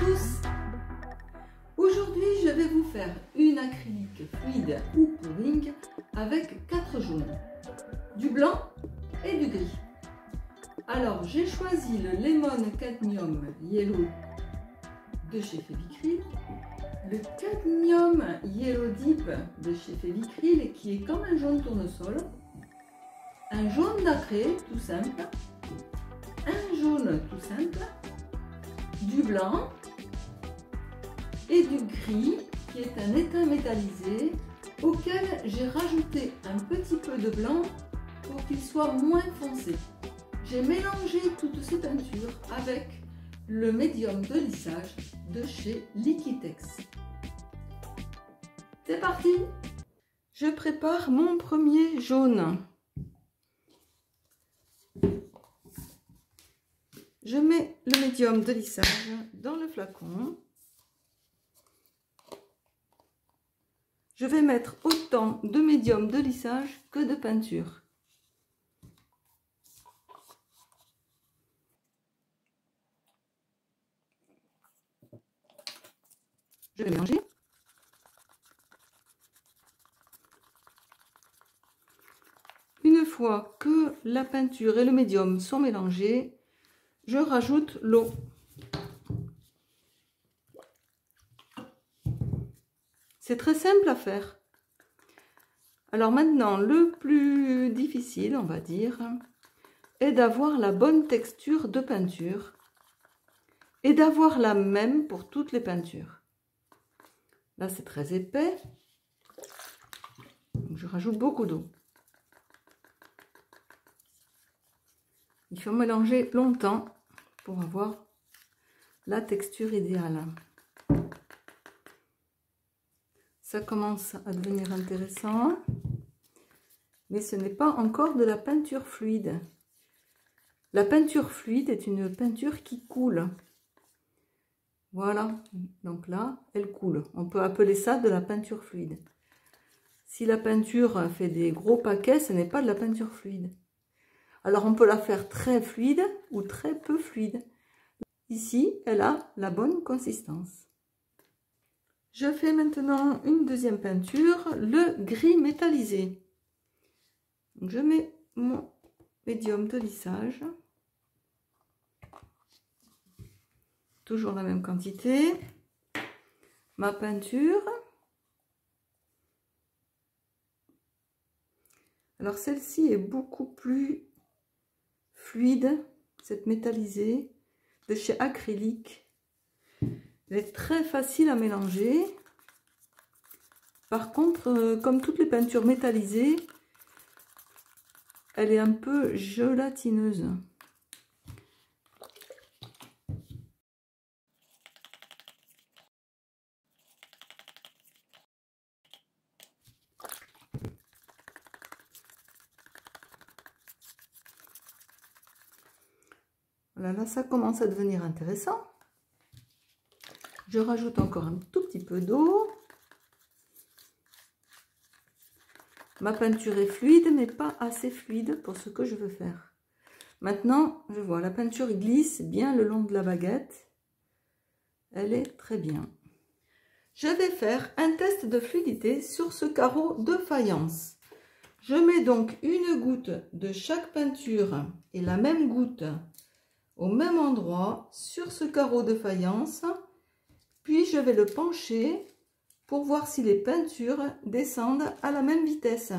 tous! Aujourd'hui, je vais vous faire une acrylique fluide ou pouring avec 4 jaunes, du blanc et du gris. Alors, j'ai choisi le Lemon Cadmium Yellow de chez Fevicril, le Cadmium Yellow Deep de chez Fevicril qui est comme un jaune tournesol, un jaune nacré tout simple, un jaune tout simple, du blanc et du gris qui est un étain métallisé auquel j'ai rajouté un petit peu de blanc pour qu'il soit moins foncé. J'ai mélangé toutes ces peintures avec le médium de lissage de chez Liquitex. C'est parti! Je prépare mon premier jaune. Je mets le médium de lissage dans le flacon. Je vais mettre autant de médium de lissage que de peinture. Je vais mélanger. Une fois que la peinture et le médium sont mélangés, je rajoute l'eau. C'est très simple à faire. Alors maintenant, le plus difficile, on va dire, est d'avoir la bonne texture de peinture et d'avoir la même pour toutes les peintures. Là, c'est très épais. Donc, je rajoute beaucoup d'eau. Il faut mélanger longtemps pour avoir la texture idéale. Ça commence à devenir intéressant, mais ce n'est pas encore de la peinture fluide. La peinture fluide est une peinture qui coule. Voilà, donc là, elle coule. On peut appeler ça de la peinture fluide. Si la peinture fait des gros paquets, ce n'est pas de la peinture fluide. Alors on peut la faire très fluide ou très peu fluide. Ici, elle a la bonne consistance. Je fais maintenant une deuxième peinture, le gris métallisé. Donc je mets mon médium de lissage. Toujours la même quantité. Ma peinture. Alors celle-ci est beaucoup plus fluide, cette métallisée de chez Acrylique. Elle est très facile à mélanger. Par contre, comme toutes les peintures métallisées, elle est un peu gélatineuse. Voilà, là ça commence à devenir intéressant. Je rajoute encore un tout petit peu d'eau. Ma peinture est fluide, mais pas assez fluide pour ce que je veux faire. Maintenant, je vois, la peinture glisse bien le long de la baguette. Elle est très bien. Je vais faire un test de fluidité sur ce carreau de faïence. Je mets donc une goutte de chaque peinture et la même goutte au même endroit sur ce carreau de faïence. Puis je vais le pencher pour voir si les peintures descendent à la même vitesse.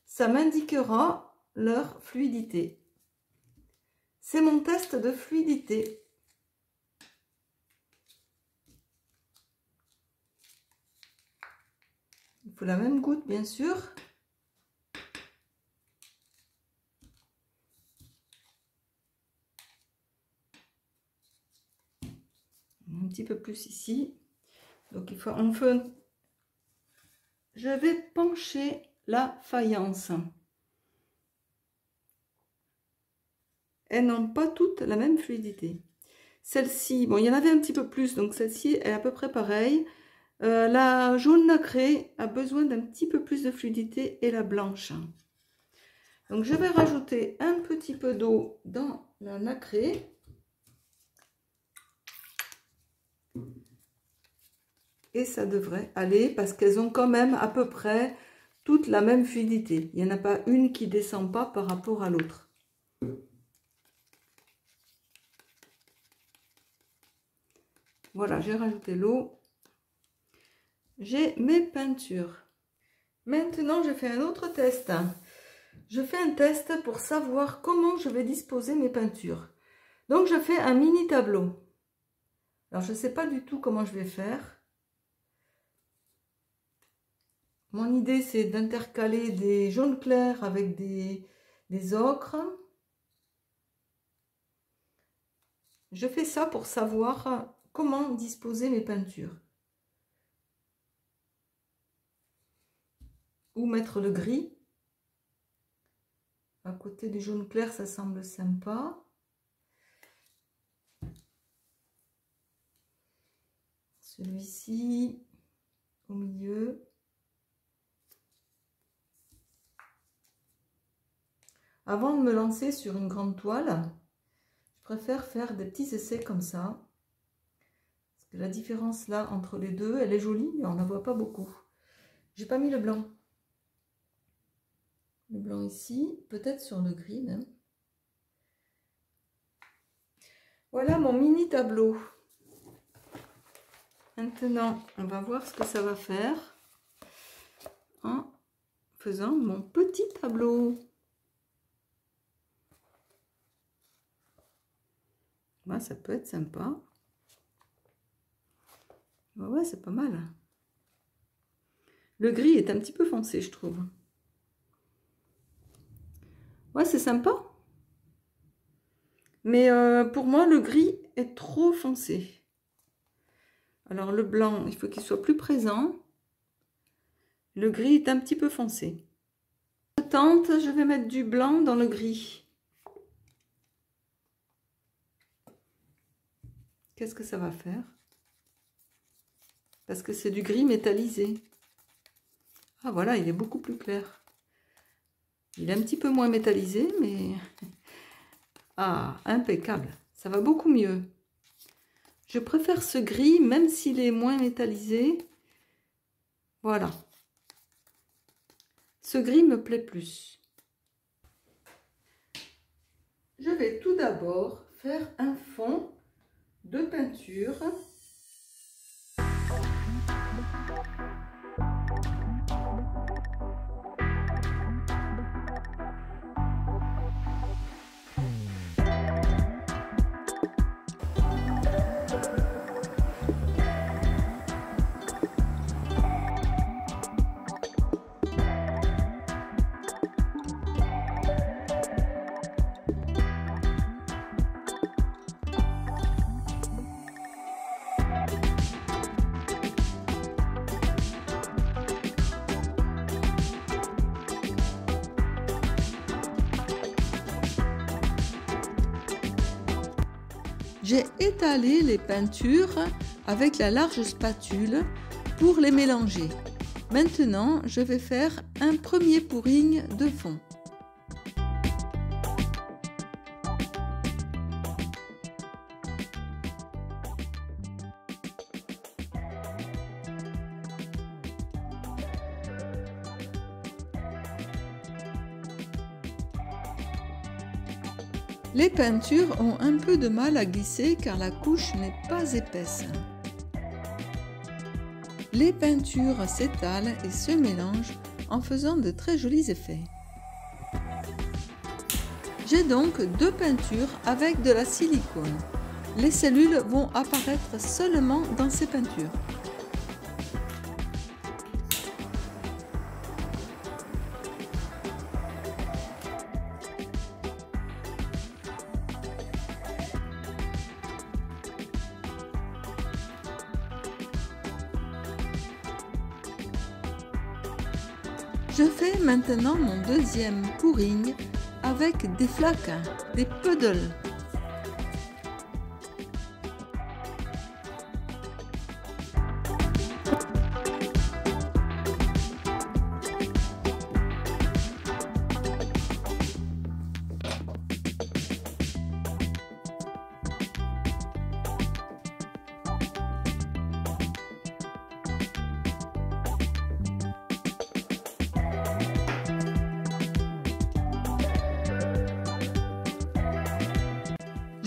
Ça m'indiquera leur fluidité. C'est mon test de fluidité. Il faut la même goutte, bien sûr. Un petit peu plus ici. Donc je vais pencher la faïence. Elles n'ont pas toutes la même fluidité. Celle-ci, bon, il y en avait un petit peu plus, donc celle-ci est à peu près pareille. La jaune nacrée a besoin d'un petit peu plus de fluidité et la blanche. Donc je vais rajouter un petit peu d'eau dans la nacrée. et ça devrait aller parce qu'elles ont quand même à peu près toute la même fluidité. Il n'y en a pas une qui descend pas par rapport à l'autre. Voilà, j'ai rajouté l'eau. J'ai mes peintures. Maintenant, je fais un autre test. Je fais un test pour savoir comment je vais disposer mes peintures. Donc, je fais un mini tableau. Alors, je ne sais pas du tout comment je vais faire. Mon idée, c'est d'intercaler des jaunes clairs avec des ocres. Je fais ça pour savoir comment disposer mes peintures. Où mettre le gris. À côté du jaune clair, ça semble sympa. Celui-ci, au milieu. Avant de me lancer sur une grande toile, je préfère faire des petits essais comme ça. Parce que la différence là entre les deux, elle est jolie, mais on ne la voit pas beaucoup. J'ai pas mis le blanc. Le blanc ici, peut-être sur le gris même. Voilà mon mini tableau. Maintenant, on va voir ce que ça va faire en faisant mon petit tableau. Ouais, ça peut être sympa. Ouais, c'est pas mal. Le gris est un petit peu foncé, je trouve. Ouais, c'est sympa. Mais pour moi, le gris est trop foncé. Alors, le blanc, il faut qu'il soit plus présent. Le gris est un petit peu foncé. Je tente, je vais mettre du blanc dans le gris. Qu'est-ce que ça va faire? Parce que c'est du gris métallisé. Ah, voilà, il est beaucoup plus clair. Il est un petit peu moins métallisé, mais... Ah, impeccable. Ça va beaucoup mieux. Je préfère ce gris, même s'il est moins métallisé. Voilà. Ce gris me plaît plus. Je vais tout d'abord faire un fond de peinture. J'ai étalé les peintures avec la large spatule pour les mélanger. Maintenant, je vais faire un premier pouring de fond. Les peintures ont un peu de mal à glisser car la couche n'est pas épaisse. Les peintures s'étalent et se mélangent en faisant de très jolis effets. J'ai donc deux peintures avec de la silicone. Les cellules vont apparaître seulement dans ces peintures. Je fais maintenant mon deuxième pouring avec des flaques, des puddles.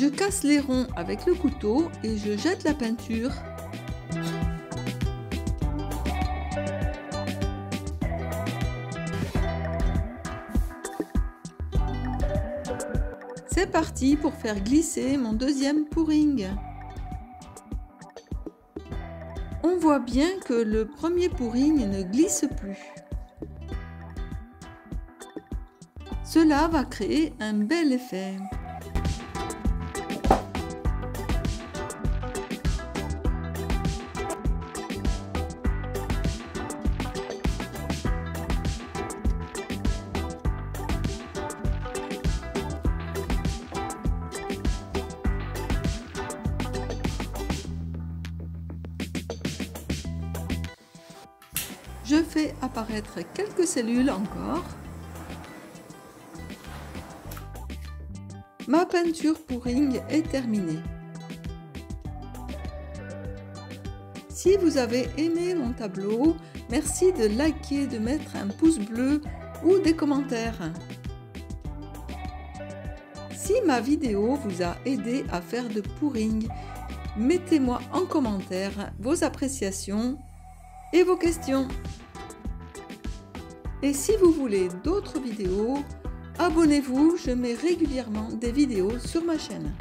Je casse les ronds avec le couteau et je jette la peinture. C'est parti pour faire glisser mon deuxième pouring. On voit bien que le premier pouring ne glisse plus. Cela va créer un bel effet. Je fais apparaître quelques cellules encore. Ma peinture pouring est terminée. Si vous avez aimé mon tableau, merci de liker, de mettre un pouce bleu ou des commentaires. Si ma vidéo vous a aidé à faire de pouring, mettez-moi en commentaire vos appréciations et vos questions. Et si vous voulez d'autres vidéos, abonnez-vous, je mets régulièrement des vidéos sur ma chaîne.